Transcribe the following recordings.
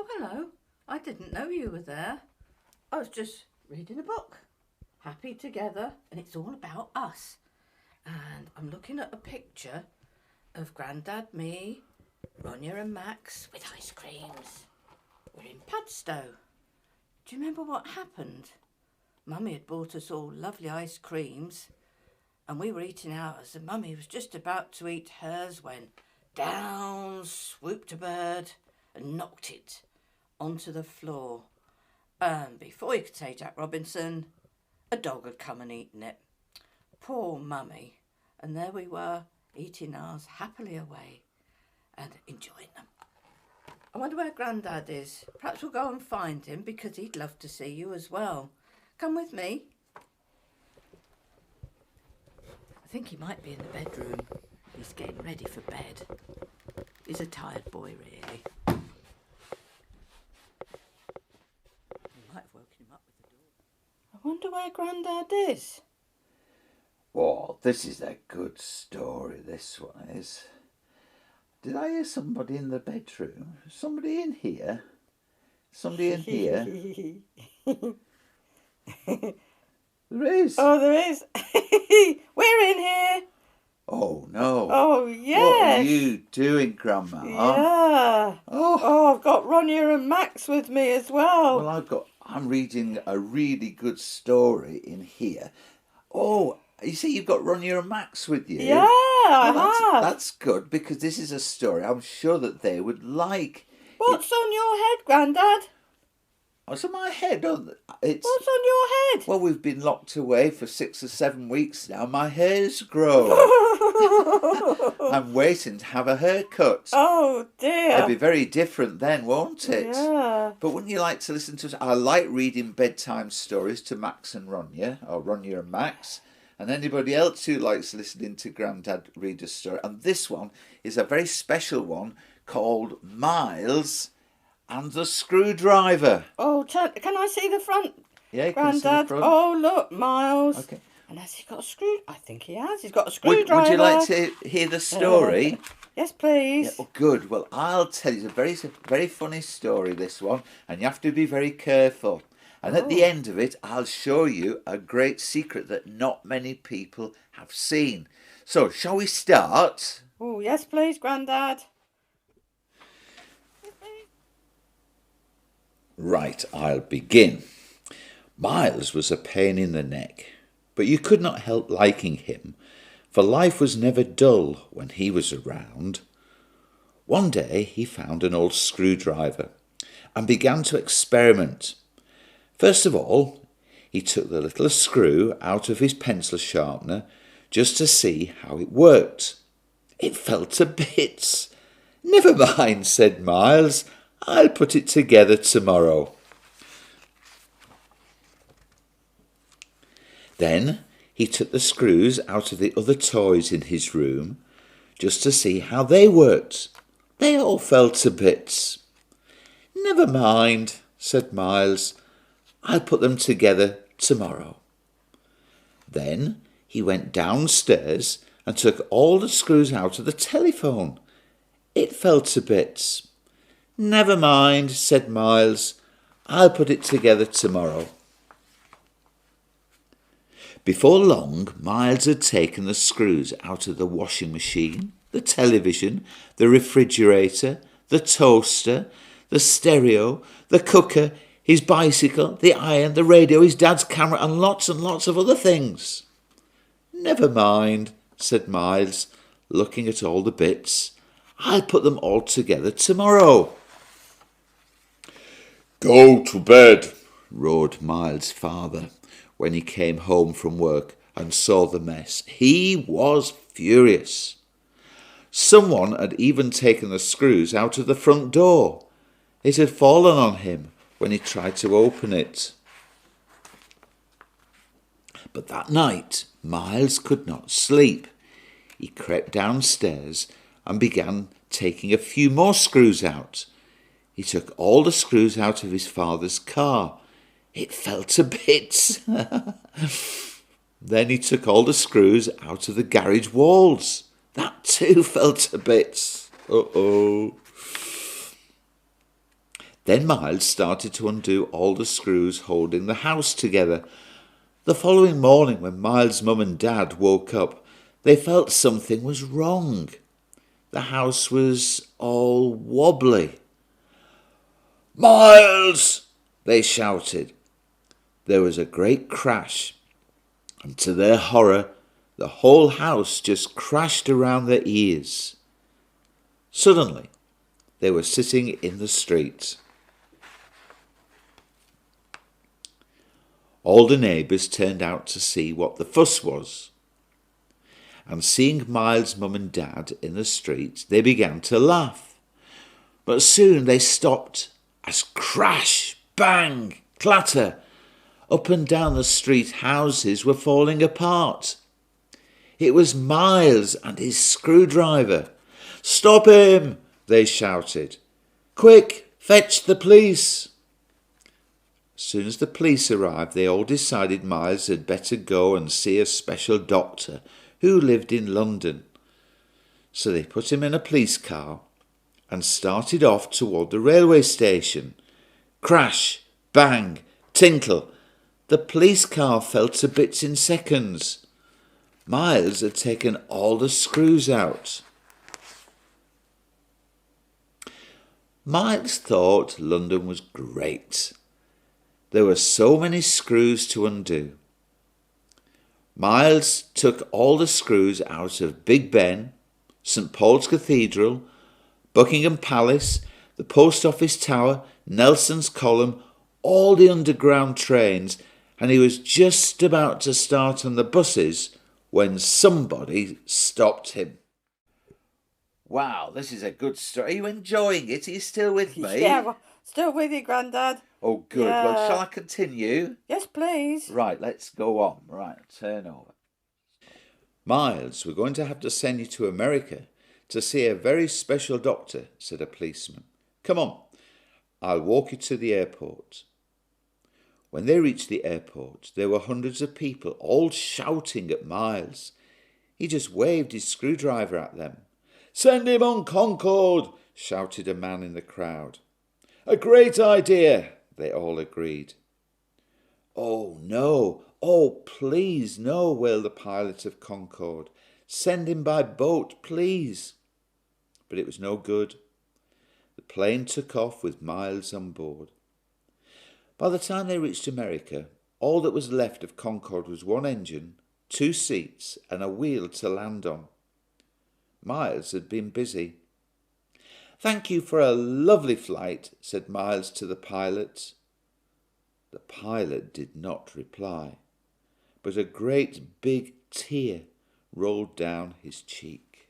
Oh, hello. I didn't know you were there. I was just reading a book. Happy Together, and it's all about us. And I'm looking at a picture of Grandad, me, Ronya and Max with ice creams. We're in Padstow. Do you remember what happened? Mummy had bought us all lovely ice creams and we were eating ours and Mummy was just about to eat hers when down swooped a bird and knocked it onto the floor. And before you could say Jack Robinson, a dog had come and eaten it. Poor Mummy. And there we were, eating ours happily away and enjoying them. I wonder where Grandad is. Perhaps we'll go and find him because he'd love to see you as well. Come with me. I think he might be in the bedroom. He's getting ready for bed. He's a tired boy, really. We might have woken him up with the door. I wonder where Grandad is. Oh, this is a good story, this one is. Did I hear somebody in the bedroom? Somebody in here? Somebody in here? There is. Oh, there is. We're in here. Oh, no. Oh, yes. What are you doing, Grandma? Yeah. Oh, I've got Ronya and Max with me as well. Well, I'm reading a really good story in here. Oh, you see, you've got Ronya and Max with you. Yeah, I have. That's good because this is a story I'm sure that they would like. What's on your head, Grandad? What's on my head? Oh, What's on your head? Well, we've been locked away for 6 or 7 weeks now. My hair's grown. I'm waiting to have a haircut. Oh, dear. It'll be very different then, won't it? Yeah. But wouldn't you like to listen to us? I like reading bedtime stories to Max and Ronya, or Ronya and Max, and anybody else who likes listening to Grandad read a story. And this one is a very special one called Miles and the Screwdriver. Oh, can I see the front, Yeah, you Grandad? can see the front. Oh, look, Miles. Okay. And has he got a screw? I think he has. He's got a screwdriver. Would you like to hear the story? Yes, please. Yeah, oh, good. Well, I'll tell you. It's a very funny story, this one, and you have to be very careful. And at the end of it, I'll show you a great secret that not many people have seen. So, shall we start? Oh, yes, please, Grandad. Right, I'll begin. Miles was a pain in the neck, but you could not help liking him, for life was never dull when he was around. One day he found an old screwdriver and began to experiment. First of all, he took the little screw out of his pencil sharpener just to see how it worked. It fell to bits. "Never mind," said Miles. "I'll put it together tomorrow." Then he took the screws out of the other toys in his room just to see how they worked. They all fell to bits. "Never mind," said Miles. "I'll put them together tomorrow." Then he went downstairs and took all the screws out of the telephone. It fell to bits. "Never mind," said Miles. "I'll put it together tomorrow." Before long, Miles had taken the screws out of the washing machine, the television, the refrigerator, the toaster, the stereo, the cooker, his bicycle, the iron, the radio, his dad's camera, and lots of other things. "Never mind," said Miles, looking at all the bits. "I'll put them all together tomorrow." "Go to bed," roared Miles' father when he came home from work and saw the mess. He was furious. Someone had even taken the screws out of the front door. It had fallen on him when he tried to open it. But that night, Miles could not sleep. He crept downstairs and began taking a few more screws out. He took all the screws out of his father's car. It fell to bits. Then he took all the screws out of the garage walls. That too fell to bits. Uh-oh. Then Miles started to undo all the screws holding the house together. The following morning, when Miles' mum and dad woke up, they felt something was wrong. The house was all wobbly. "Miles!" they shouted. There was a great crash, and to their horror, the whole house just crashed around their ears. Suddenly, they were sitting in the street. All the neighbours turned out to see what the fuss was. And seeing Miles' mum and dad in the street, they began to laugh. But soon they stopped as crash, bang, clatter. Up and down the street houses were falling apart. It was Miles and his screwdriver. "Stop him!" they shouted. "Quick, fetch the police!" As soon as the police arrived, they all decided Miles had better go and see a special doctor who lived in London. So they put him in a police car and started off toward the railway station. Crash, bang, tinkle. The police car fell to bits in seconds. Miles had taken all the screws out. Miles thought London was great. There were so many screws to undo. Miles took all the screws out of Big Ben, St. Paul's Cathedral, Buckingham Palace, the Post Office Tower, Nelson's Column, all the underground trains, and he was just about to start on the buses when somebody stopped him. Wow, this is a good story. Are you enjoying it? Are you still with me? Yeah, well, still with you, Grandad. Oh, good. Yeah. Well, shall I continue? Yes, please. Right, let's go on. Right, turn over. "Miles, we're going to have to send you to America to see a very special doctor," said a policeman. "Come on, I'll walk you to the airport." When they reached the airport, there were hundreds of people all shouting at Miles. He just waved his screwdriver at them. "Send him on Concorde," shouted a man in the crowd. "A great idea," they all agreed. "Oh, no. Oh, please, no," wailed the pilot of Concorde. "Send him by boat, please." But it was no good. The plane took off with Miles on board. By the time they reached America, all that was left of Concorde was one engine, 2 seats, and a wheel to land on. Miles had been busy. "Thank you for a lovely flight," said Miles to the pilot. The pilot did not reply, but a great big tear rolled down his cheek.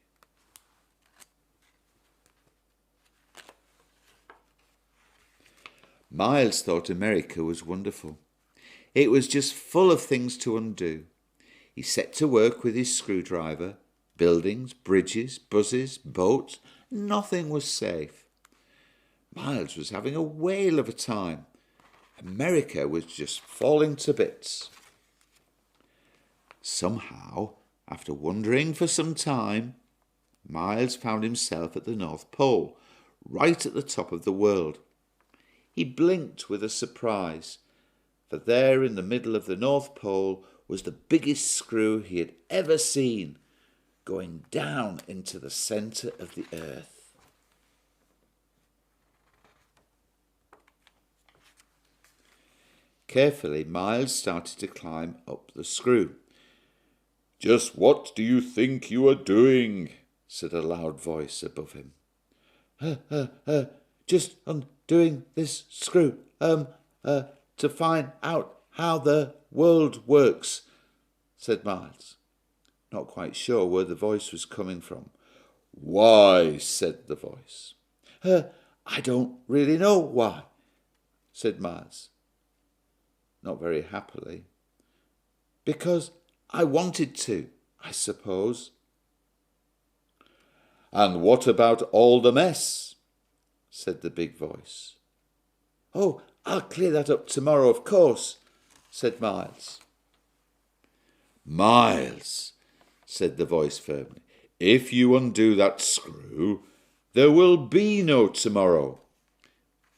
Miles thought America was wonderful. It was just full of things to undo. He set to work with his screwdriver. Buildings, bridges, buses, boats, nothing was safe. Miles was having a whale of a time. America was just falling to bits. Somehow, after wandering for some time, Miles found himself at the North Pole, right at the top of the world. He blinked with a surprise, for there in the middle of the North Pole was the biggest screw he had ever seen, going down into the centre of the earth. Carefully, Miles started to climb up the screw. "Just what do you think you are doing?" said a loud voice above him. Just undoing this screw, to find out how the world works," said Miles, not quite sure where the voice was coming from. "Why?" said the voice. I don't really know why," said Miles, not very happily. "Because I wanted to, I suppose." "And what about all the mess?" said the big voice. "Oh, I'll clear that up tomorrow, of course," said Miles. "Miles," said the voice firmly, "if you undo that screw, there will be no tomorrow.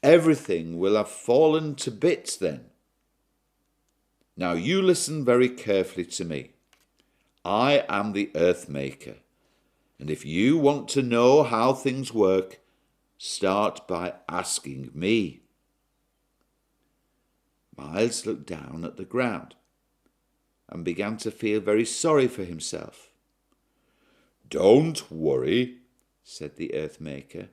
everything will have fallen to bits then. Now you listen very carefully to me. I am the Earth Maker, and if you want to know how things work, start by asking me. Miles looked down at the ground and began to feel very sorry for himself. Don't worry, said the Earth Maker.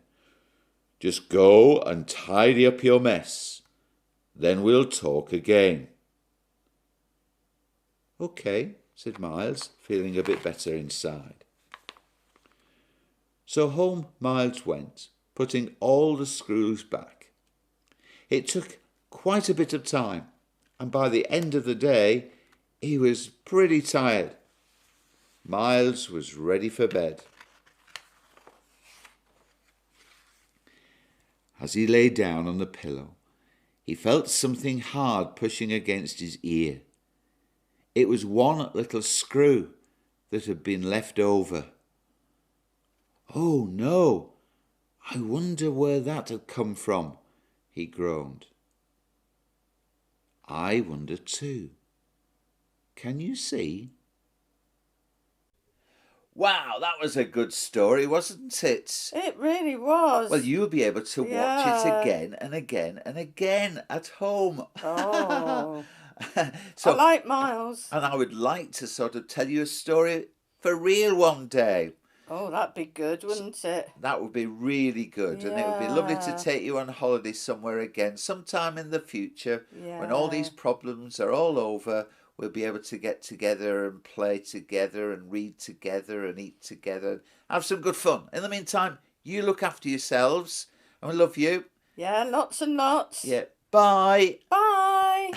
Just go and tidy up your mess. Then we'll talk again. Okay, said Miles, feeling a bit better inside. So home Miles went, putting all the screws back. It took quite a bit of time, and by the end of the day, he was pretty tired. Miles was ready for bed. As he lay down on the pillow, he felt something hard pushing against his ear. It was one little screw that had been left over. Oh no, I wonder where that had come from, he groaned. I wonder too. Can you see? Wow, that was a good story, wasn't it? It really was. Well, you'll be able to watch it again and again and again at home. Oh, So, I like Miles. and I would like to sort of tell you a story for real one day. Oh, that'd be good, wouldn't it? That would be really good, and it would be lovely to Yeah. take you on holiday somewhere again, sometime in the future, when all these Yeah. problems are all over. We'll be able to get together and play together and read together and eat together. Have some good fun. In the meantime, you look after yourselves, and we love you. Yeah, lots and lots. Yeah, bye. Bye.